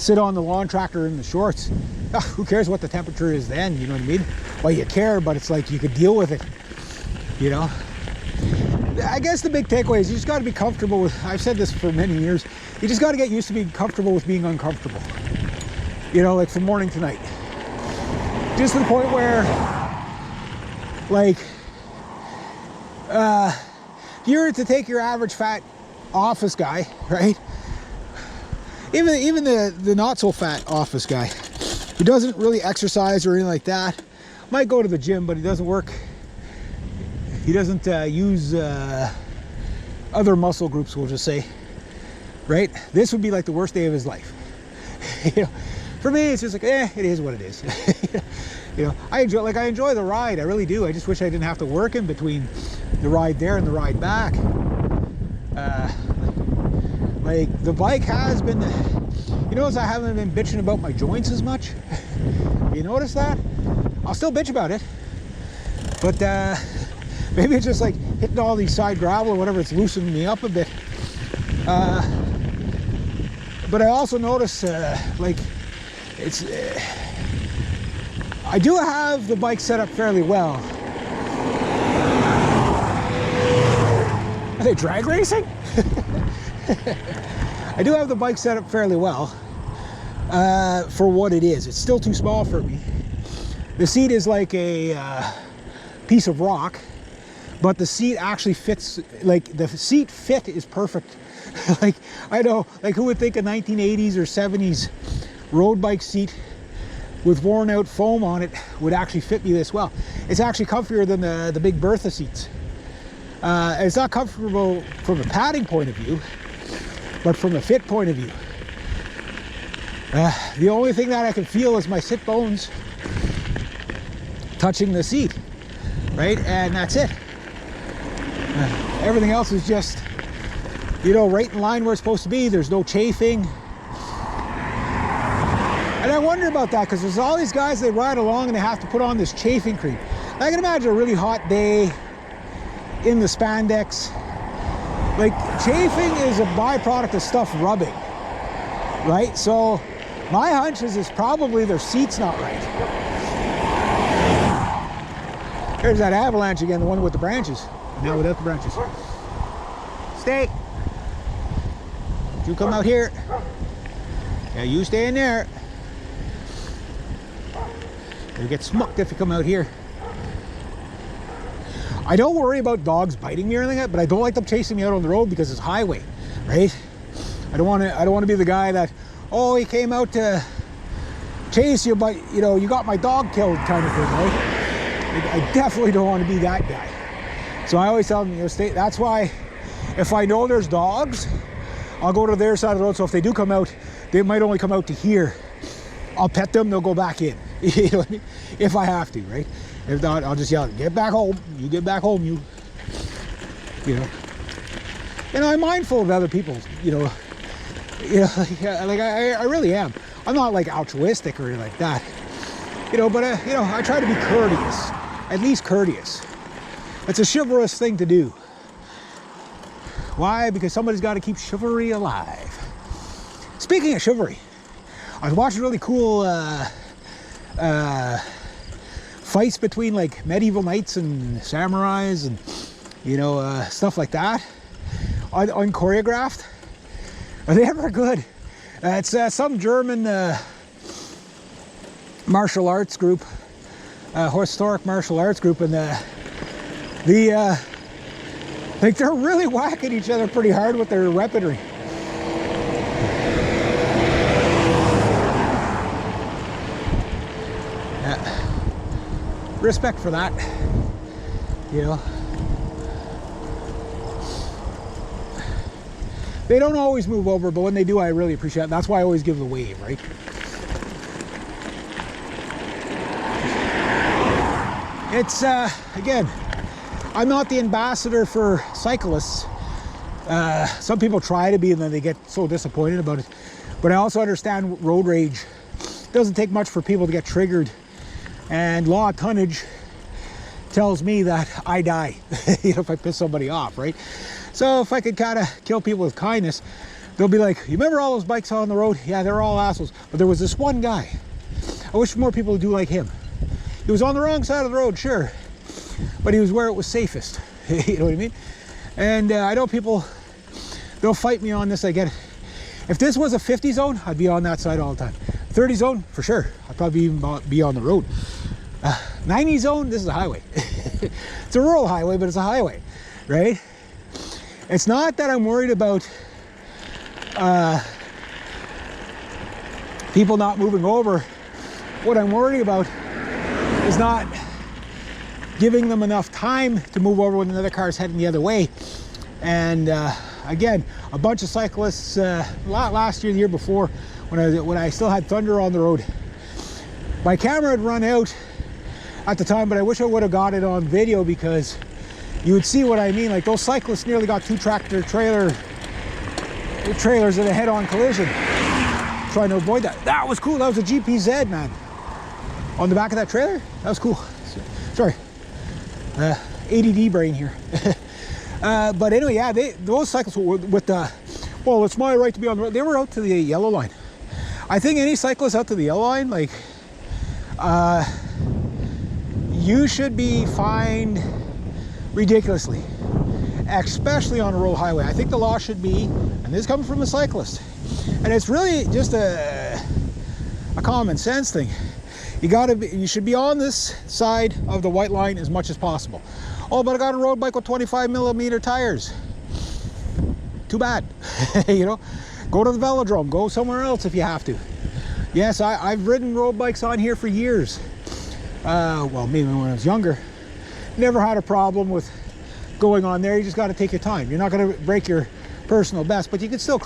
sit on the lawn tractor in the shorts. Who cares what the temperature is then, you know what I mean? Well, you care, but it's like you could deal with it, you know? I guess the big takeaway is you just got to be comfortable with, I've said this for many years, you just got to get used to being comfortable with being uncomfortable. You know, like from morning to night. Just to the point where, like, if you were to take your average fat office guy, right? Even the not so fat office guy who doesn't really exercise or anything like that, might go to the gym, but he doesn't work. He doesn't use other muscle groups, we'll just say, right? This would be like the worst day of his life. You know, for me, it's just like, it is what it is. You know, I enjoy the ride, I really do. I just wish I didn't have to work in between the ride there and the ride back. Like the bike has been, you notice I haven't been bitching about my joints as much. You notice that? I'll still bitch about it, but maybe it's just like hitting all these side gravel or whatever, it's loosening me up a bit. But I also notice like it's I do have the bike set up fairly well. Are they drag racing? I do have the bike set up fairly well for what it is. It's still too small for me. The seat is like a piece of rock, but the seat actually fits, like the seat fit is perfect. Like, I know, like who would think a 1980s or 70s road bike seat with worn out foam on it would actually fit me this well. It's actually comfier than the big Bertha seats. It's not comfortable from a padding point of view, but from a fit point of view. The only thing that I can feel is my sit bones touching the seat, right? And that's it. Everything else is just, you know, right in line where it's supposed to be. There's no chafing. And I wonder about that, because there's all these guys, they ride along and they have to put on this chafing cream. I can imagine a really hot day in the spandex. Like, chafing is a byproduct of stuff rubbing, right? So my hunch is it's probably their seat's not right. There's that avalanche again, the one with the branches. Now without the branches. Stay. You come out here. Yeah, you stay in there. You get smucked if you come out here. I don't worry about dogs biting me or anything like that, but I don't like them chasing me out on the road because it's highway, right? I don't want to be the guy that, oh, he came out to chase you, but you know, you got my dog killed kind of thing, right? I definitely don't want to be that guy. So I always tell them, you know, stay. That's why if I know there's dogs, I'll go to their side of the road. So if they do come out, they might only come out to here. I'll pet them, they'll go back in. You know what I mean? If I have to, right? If not, I'll just yell, get back home. You get back home, you know. And I'm mindful of other people, you know, like I really am. I'm not like altruistic or anything like that, you know, but you know, I try to be courteous, at least courteous. It's a chivalrous thing to do. Why? Because somebody's got to keep chivalry alive. Speaking of chivalry, I was watching really cool fights between like medieval knights and samurais and, you know, stuff like that, unchoreographed. Are they ever good? It's some German martial arts group, historic martial arts group, and like they're really whacking each other pretty hard with their weaponry. Respect for that, you know. They don't always move over, but when they do, I really appreciate it. That's why I always give the wave, right? It's, again, I'm not the ambassador for cyclists. Some people try to be and then they get so disappointed about it. But I also understand road rage. It doesn't take much for people to get triggered. And law of tonnage tells me that I die, you know, if I piss somebody off, right? So if I could kind of kill people with kindness, they'll be like, you remember all those bikes on the road? Yeah, they're all assholes. But there was this one guy. I wish more people would do like him. He was on the wrong side of the road, sure, but he was where it was safest. You know what I mean? And I know people, they'll fight me on this, I get it. If this was a 50 zone, I'd be on that side all the time. 30 zone, for sure, I'd probably even be on the road. 90 zone, this is a highway. It's a rural highway, but it's a highway, right? It's not that I'm worried about people not moving over. What I'm worried about is not giving them enough time to move over when another car is heading the other way. And again, a bunch of cyclists last year, the year before, when I still had Thunder on the road, my camera had run out at the time, but I wish I would have got it on video because you would see what I mean. Like, those cyclists nearly got 2 tractor trailers in a head-on collision trying to avoid that. That was cool. That was a GPZ, man, on the back of that trailer. That was cool. Sorry, ADD brain here. But anyway, yeah, those cyclists were with the, well, it's my right to be on the road. They were out to the yellow line. I think any cyclist out to the yellow line, like, you should be fined ridiculously, especially on a rural highway. I think the law should be, and this is coming from a cyclist, and it's really just a common sense thing. You should be on this side of the white line as much as possible. Oh, but I got a road bike with 25mm tires. Too bad. You know, go to the velodrome, go somewhere else if you have to. Yes, I've ridden road bikes on here for years. Well, maybe when I was younger. Never had a problem with going on there. You just got to take your time. You're not going to break your personal best, but you can still